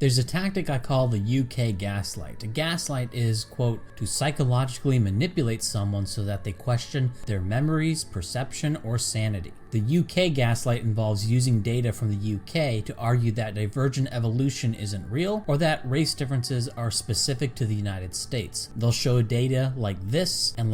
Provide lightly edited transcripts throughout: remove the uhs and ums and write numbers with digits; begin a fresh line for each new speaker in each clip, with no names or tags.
There's a tactic I call the UK gaslight. A gaslight is, quote, to psychologically manipulate someone so that they question their memories, perception, or sanity. The UK gaslight involves using data from the UK to argue that divergent evolution isn't real or that race differences are specific to the United States. They'll show data like this, and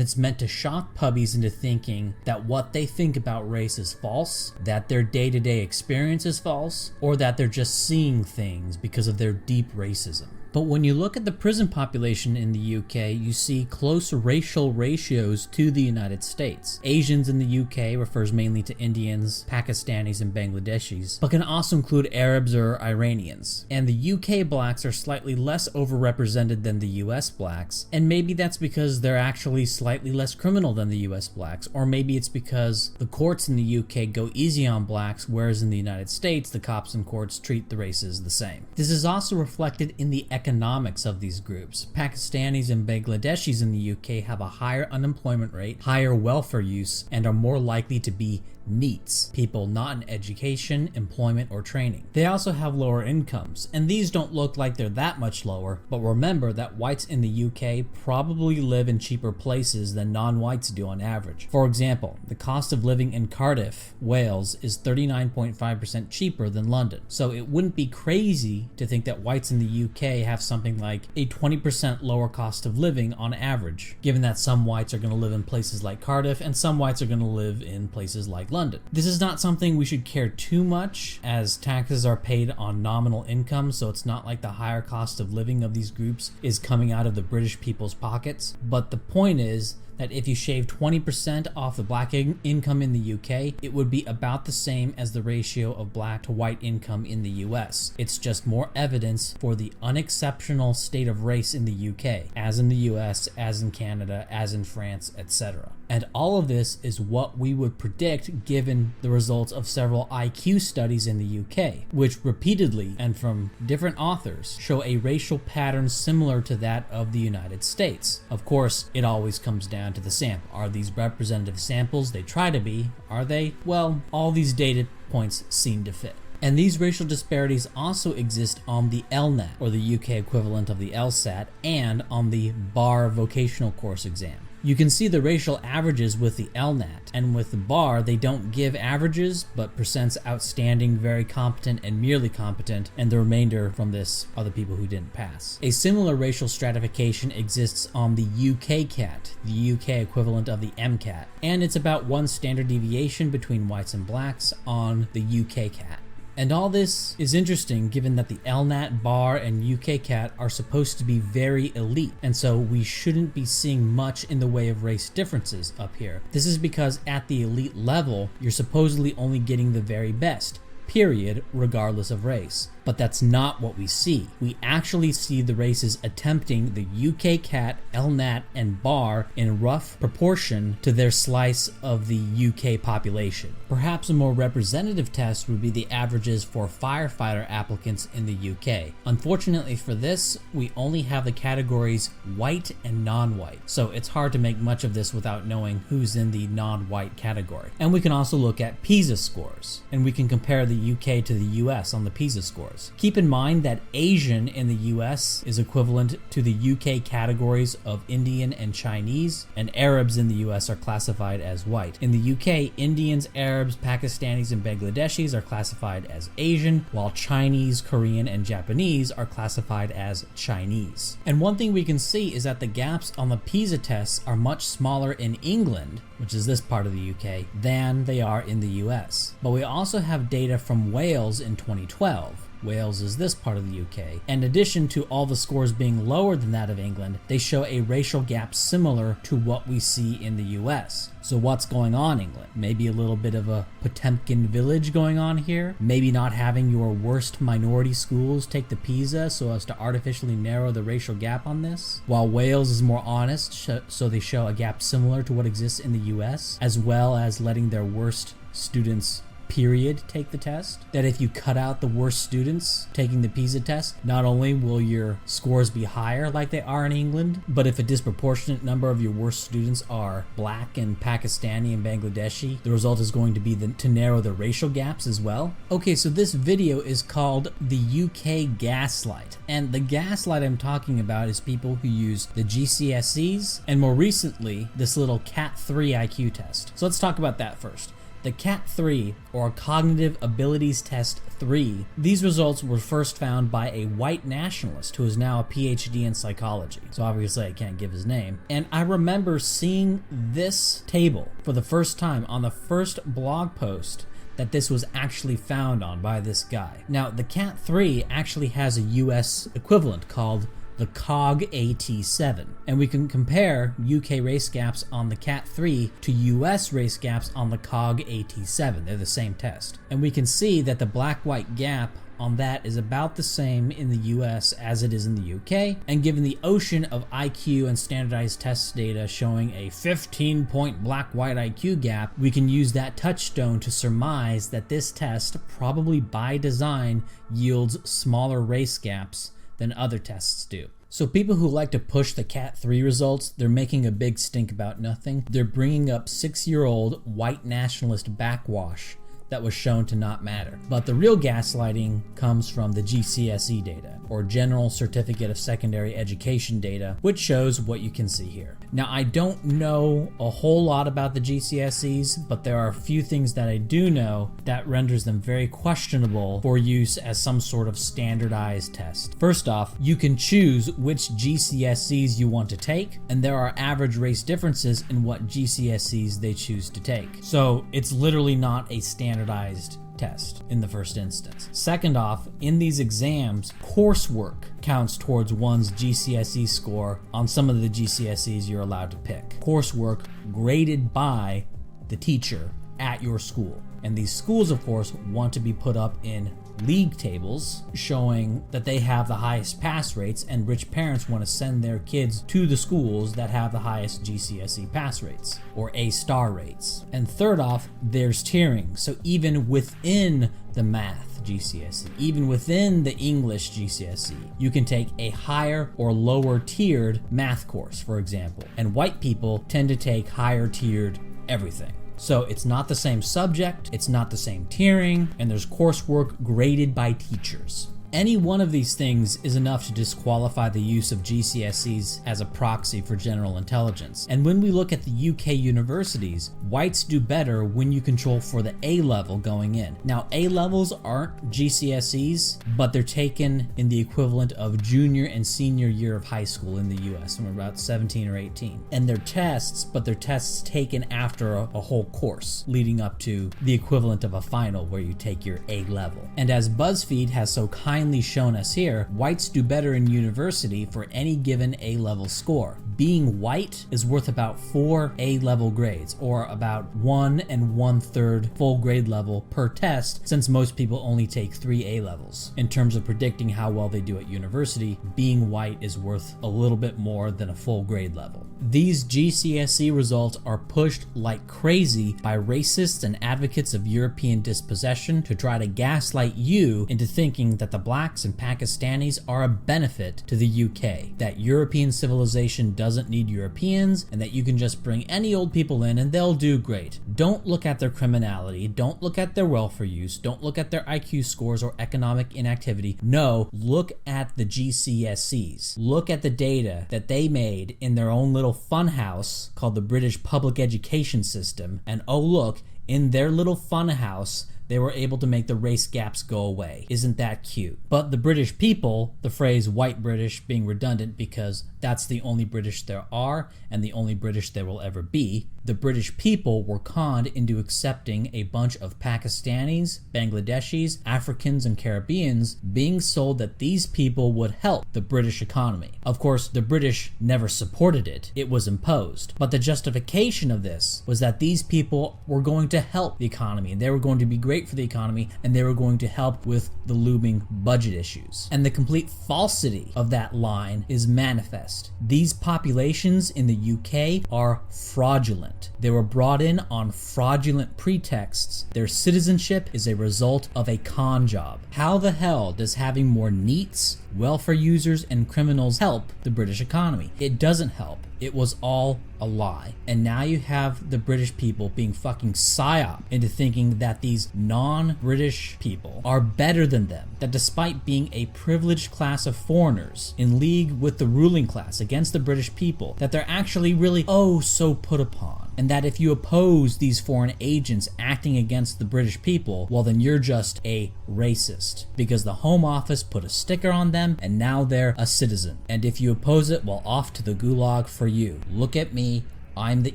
it's meant to shock pubbies into thinking that what they think about race is false, that their day-to-day experience is false, or that they're just seeing things because of their deep racism. But when you look at the prison population in the UK, you see close racial ratios to the United States. Asians in the UK refers mainly to Indians, Pakistanis, and Bangladeshis, but can also include Arabs or Iranians. And the UK blacks are slightly less overrepresented than the US blacks, and maybe that's because they're actually slightly less criminal than the US blacks, or maybe it's because the courts in the UK go easy on blacks, whereas in the United States, the cops and courts treat the races the same. This is also reflected in the economics of these groups. Pakistanis and Bangladeshis in the UK have a higher unemployment rate, higher welfare use, and are more likely to be NEETs, people not in education, employment, or training. They also have lower incomes, and these don't look like they're that much lower, but remember that whites in the UK probably live in cheaper places than non-whites do on average. For example, the cost of living in Cardiff, Wales is 39.5% cheaper than London, so it wouldn't be crazy to think that whites in the UK have something like a 20% lower cost of living on average, given that some whites are going to live in places like Cardiff and some whites are going to live in places like London. This is not something we should care too much, as taxes are paid on nominal income, so it's not like the higher cost of living of these groups is coming out of the British people's pockets. But the point is that if you shave 20% off the black income in the UK, it would be about the same as the ratio of black to white income in the US. It's just more evidence for the unexceptional state of race in the UK, as in the US, as in Canada, as in France, etc. And all of this is what we would predict given the results of several IQ studies in the UK, which repeatedly and from different authors show a racial pattern similar to that of the United States. Of course, it always comes down to the sample. Are these representative samples? They try to be. Are they? Well, all these data points seem to fit. And these racial disparities also exist on the LNAT, or the UK equivalent of the LSAT, and on the BAR vocational course exam. You can see the racial averages with the LNAT, and with the BAR, they don't give averages, but percents outstanding, very competent, and merely competent, and the remainder from this are the people who didn't pass. A similar racial stratification exists on the UK CAT, the UK equivalent of the MCAT, and it's about 1 standard deviation between whites and blacks on the UK CAT. And all this is interesting given that the LNAT, BAR, and UK CAT are supposed to be very elite, and so we shouldn't be seeing much in the way of race differences up here. This is because at the elite level, you're supposedly only getting the very best, period, regardless of race. But that's not what we see. We actually see the races attempting the UK CAT, LNAT, and BAR in rough proportion to their slice of the UK population. Perhaps a more representative test would be the averages for firefighter applicants in the UK. Unfortunately for this, we only have the categories white and non-white, so it's hard to make much of this without knowing who's in the non-white category. And we can also look at PISA scores, and we can compare the UK to the US on the PISA scores. Keep in mind that Asian in the US is equivalent to the UK categories of Indian and Chinese, and Arabs in the US are classified as white. In the UK, Indians, Arabs, Pakistanis, and Bangladeshis are classified as Asian, while Chinese, Korean, and Japanese are classified as Chinese. And one thing we can see is that the gaps on the PISA tests are much smaller in England, which is this part of the UK, than they are in the US. But we also have data from Wales in 2012. Wales is this part of the UK. In addition to all the scores being lower than that of England, they show a racial gap similar to what we see in the US. So what's going on, England? Maybe a little bit of a Potemkin village going on here? Maybe not having your worst minority schools take the PISA so as to artificially narrow the racial gap on this? While Wales is more honest, so they show a gap similar to what exists in the US, as well as letting their worst students period take the test, that if you cut out the worst students taking the PISA test, not only will your scores be higher like they are in England, but if a disproportionate number of your worst students are black and Pakistani and Bangladeshi, the result is going to be to narrow the racial gaps as well. Okay, so this video is called the UK Gaslight, and the gaslight I'm talking about is people who use the GCSEs and more recently this little Cat 3 IQ test. So let's talk about that first. The Cat 3, or Cognitive Abilities Test 3, these results were first found by a white nationalist who is now a PhD in psychology. So obviously I can't give his name. And I remember seeing this table for the first time on the first blog post that this was actually found on by this guy. Now, the Cat 3 actually has a US equivalent called the COG AT7, and we can compare UK race gaps on the Cat 3 to US race gaps on the COG AT7. They're the same test, and we can see that the black-white gap on that is about the same in the US as it is in the UK, and given the ocean of IQ and standardized test data showing a 15-point black-white IQ gap, we can use that touchstone to surmise that this test, probably by design, yields smaller race gaps than other tests do. So people who like to push the Cat 3 results, they're making a big stink about nothing. They're bringing up 6-year-old white nationalist backwash that was shown to not matter. But the real gaslighting comes from the GCSE data, or General Certificate of Secondary Education data, which shows what you can see here. Now, I don't know a whole lot about the GCSEs, but there are a few things that I do know that renders them very questionable for use as some sort of standardized test. First off, you can choose which GCSEs you want to take, and there are average race differences in what GCSEs they choose to take. So it's literally not a standardized test in the first instance. Second off, in these exams, coursework counts towards one's GCSE score on some of the GCSEs you're allowed to pick. Coursework graded by the teacher at your school. And these schools, of course, want to be put up in league tables showing that they have the highest pass rates, and rich parents want to send their kids to the schools that have the highest GCSE pass rates or A-star rates. And third off, there's tiering. So even within the math GCSE, even within the English GCSE, you can take a higher or lower tiered math course, for example. And white people tend to take higher tiered everything. So it's not the same subject, it's not the same tiering, and there's coursework graded by teachers. Any one of these things is enough to disqualify the use of GCSEs as a proxy for general intelligence. And when we look at the UK universities, whites do better when you control for the A level going in. Now, A levels aren't GCSEs, but they're taken in the equivalent of junior and senior year of high school in the US when we're about 17 or 18. And they're tests, but they're tests taken after a whole course, leading up to the equivalent of a final where you take your A level. And as BuzzFeed has so kindly shown us here, whites do better in university for any given A-level score. Being white is worth about 4 A-level grades, or about 1 1/3 full grade level per test, since most people only take 3 A-levels. In terms of predicting how well they do at university, being white is worth a little bit more than a full grade level. These GCSE results are pushed like crazy by racists and advocates of European dispossession to try to gaslight you into thinking that the blacks and Pakistanis are a benefit to the UK, that European civilization doesn't need Europeans, and that you can just bring any old people in and they'll do great. Don't look at their criminality, don't look at their welfare use, don't look at their IQ scores or economic inactivity. No, look at the GCSEs. Look at the data that they made in their own little funhouse called the British Public Education System, and oh look, in their little funhouse, they were able to make the race gaps go away. Isn't that cute? But the British people, the phrase white British being redundant because that's the only British there are and the only British there will ever be, the British people were conned into accepting a bunch of Pakistanis, Bangladeshis, Africans, and Caribbeans, being sold that these people would help the British economy. Of course, the British never supported it. It was imposed. But the justification of this was that these people were going to help the economy and they were going to be great great for the economy and they were going to help with the looming budget issues. And the complete falsity of that line is manifest. These populations in the UK are fraudulent. They were brought in on fraudulent pretexts. Their citizenship is a result of a con job. How the hell does having more NEETs, welfare users, and criminals help the British economy? It doesn't help. It was all a lie. And now you have the British people being fucking psyoped into thinking that these non-British people are better than them. That despite being a privileged class of foreigners in league with the ruling class against the British people, that they're actually really oh so put upon. And that if you oppose these foreign agents acting against the British people, well then you're just a racist. Because the Home Office put a sticker on them and now they're a citizen. And if you oppose it, well off to the gulag for you. Look at me, I'm the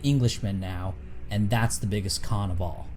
Englishman now, and that's the biggest con of all.